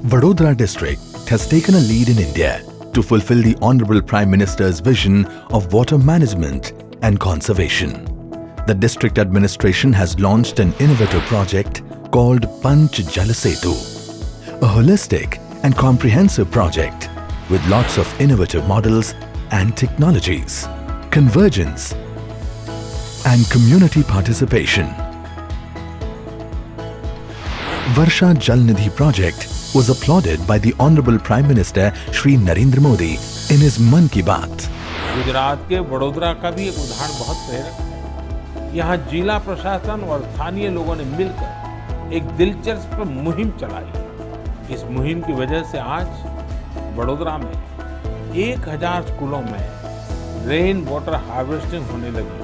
Vadodara district has taken a lead in India to fulfill the Honorable Prime Minister's vision of water management and conservation. The district administration has launched an innovative project called Panch Jal Setu, a holistic and comprehensive project with lots of innovative models and technologies, convergence and community participation. Varsha Jal Nidhi project was applauded by the Honorable Prime Minister Shri Narendra Modi in his Mann Ki Baat. Gujarat के वडोदरा का भी एक उदाहरण बहुत प्रेरक है। यहाँ जिला प्रशासन और स्थानीय लोगों ने मिलकर एक दिलचस्प मुहिम चलाई। इस मुहिम की वजह से आज वडोदरा में 1000 स्कूलों में रेन वाटर हार्वेस्टिंग होने लगी।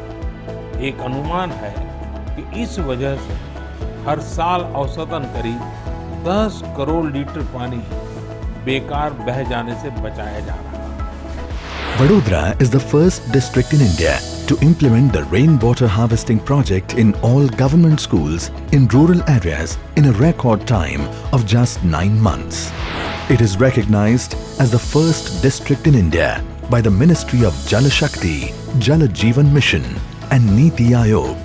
एक अनुमान है कि इस वजह से हर साल औसतन करीब 10 करोड़ लीटर पानी बेकार बह जाने से बचाया जा रहा है। Vadodara is the first district in India to implement the rainwater harvesting project in all government schools in rural areas in a record time of just 9 months. It is recognized as the first district in India by the Ministry of Jal Shakti, Jal Jeevan Mission and Niti Aayog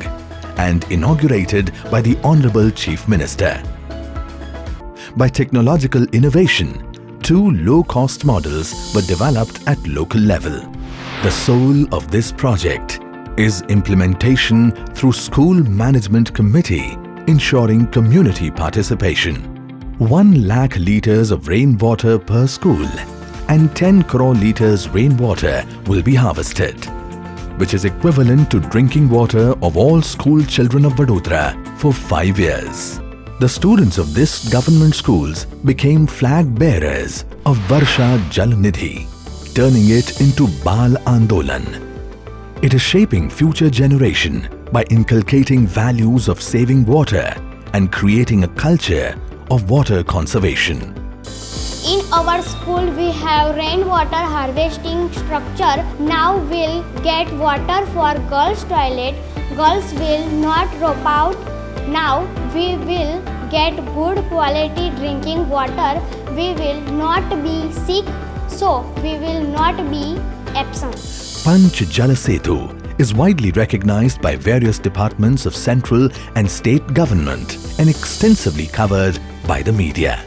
and inaugurated by the Honorable Chief Minister. By technological innovation, 2 low-cost models were developed at local level. The soul of this project is implementation through School Management Committee, ensuring community participation. 1 lakh litres of rainwater per school and 10 crore litres rainwater will be harvested, which is equivalent to drinking water of all school children of Vadodara for 5 years. The students of this government schools became flag bearers of Varsha Jal Nidhi, turning it into Bal Andolan. It is shaping future generation by inculcating values of saving water and creating a culture of water conservation. In our school we have rainwater harvesting structure. Now we'll get water for girls' toilet. Girls will not drop out. Now we will get good quality drinking water. We will not be sick, so we will not be absent. Panch Jal Setu is widely recognized by various departments of central and state government and extensively covered by the media.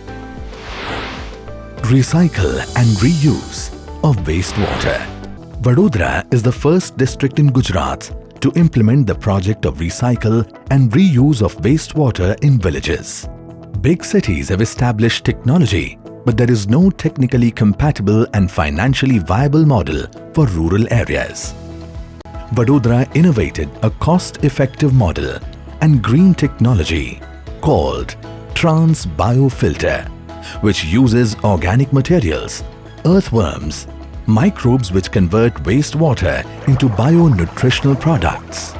Recycle and reuse of wastewater. Vadodara is the first district in Gujarat to implement the project of recycle and reuse of wastewater in villages. Big cities have established technology, but there is no technically compatible and financially viable model for rural areas. Vadodara innovated a cost-effective model and green technology called Trans Biofilter, which uses organic materials, earthworms, microbes which convert wastewater into bio-nutritional products.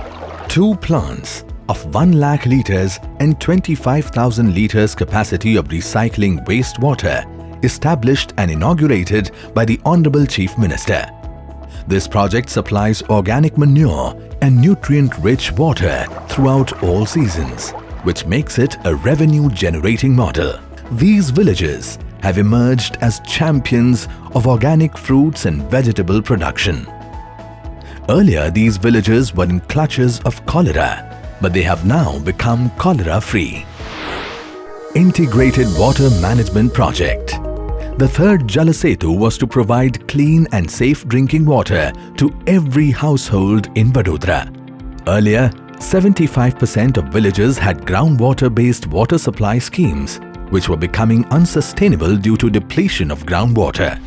2 plants of 1 lakh litres and 25,000 litres capacity of recycling wastewater established and inaugurated by the Honorable Chief Minister. This project supplies organic manure and nutrient-rich water throughout all seasons, which makes it a revenue-generating model. These villages have emerged as champions of organic fruits and vegetable production. Earlier, these villages were in clutches of cholera, but they have now become cholera-free. Integrated Water Management Project. The third Jal Setu was to provide clean and safe drinking water to every household in Vadodara. Earlier, 75% of villages had groundwater-based water supply schemes, which were becoming unsustainable due to depletion of groundwater.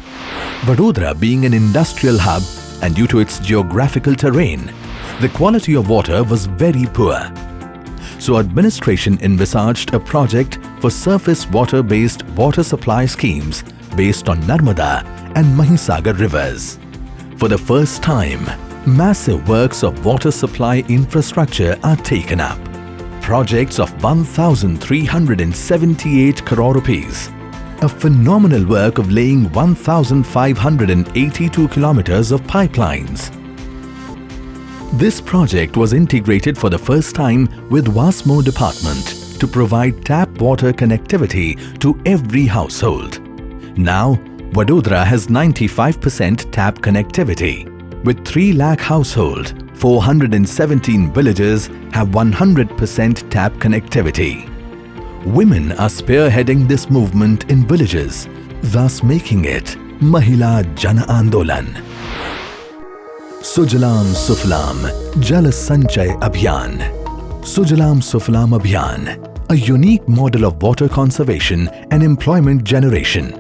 Vadodara being an industrial hub and due to its geographical terrain, the quality of water was very poor. So administration envisaged a project for surface water-based water supply schemes based on Narmada and Mahisagar rivers. For the first time, massive works of water supply infrastructure are taken up. Projects of 1,378 crore rupees, a phenomenal work of laying 1,582 kilometers of pipelines. This project was integrated for the first time with WASMO department to provide tap water connectivity to every household. Now, Vadodara has 95% tap connectivity. With 3 lakh households, 417 villages have 100% tap connectivity. Women are spearheading this movement in villages, thus making it Mahila Jan Andolan. Sujalam Suflam Jal Sanchay Abhiyan. Sujalam Suflam Abhiyan, a unique model of water conservation and employment generation.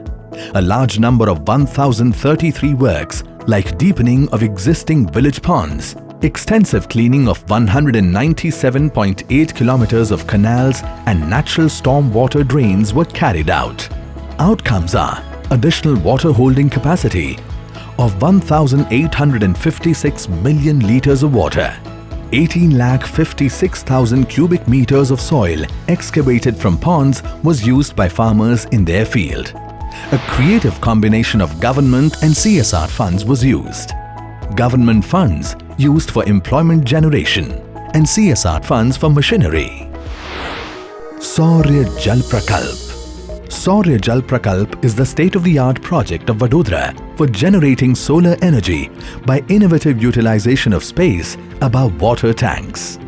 A large number of 1,033 works like deepening of existing village ponds, extensive cleaning of 197.8 kilometers of canals and natural storm water drains were carried out. Outcomes are additional water holding capacity of 1,856 million liters of water, 18,56,000 cubic meters of soil excavated from ponds was used by farmers in their field. A creative combination of government and CSR funds was used. Government funds used for employment generation and CSR funds for machinery. Saurya Jal Prakalp. Saurya Jal Prakalp is the state-of-the-art project of Vadodara for generating solar energy by innovative utilization of space above water tanks.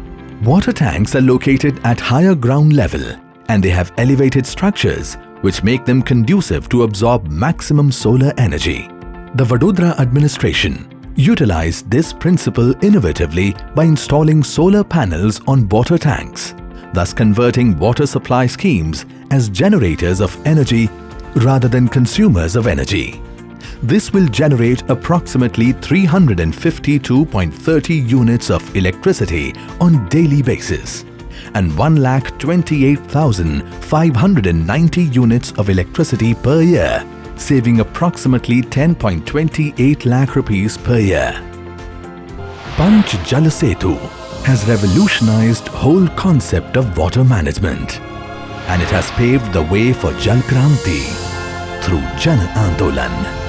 Water tanks are located at higher ground level and they have elevated structures which make them conducive to absorb maximum solar energy. The Vadodara administration utilized this principle innovatively by installing solar panels on water tanks, thus converting water supply schemes as generators of energy rather than consumers of energy. This will generate approximately 352.30 units of electricity on daily basis and 1,28,590 units of electricity per year, saving approximately 10.28 lakh rupees per year. Panch Jal Setu has revolutionized whole concept of water management and it has paved the way for Jal Kranti through Jan Andolan.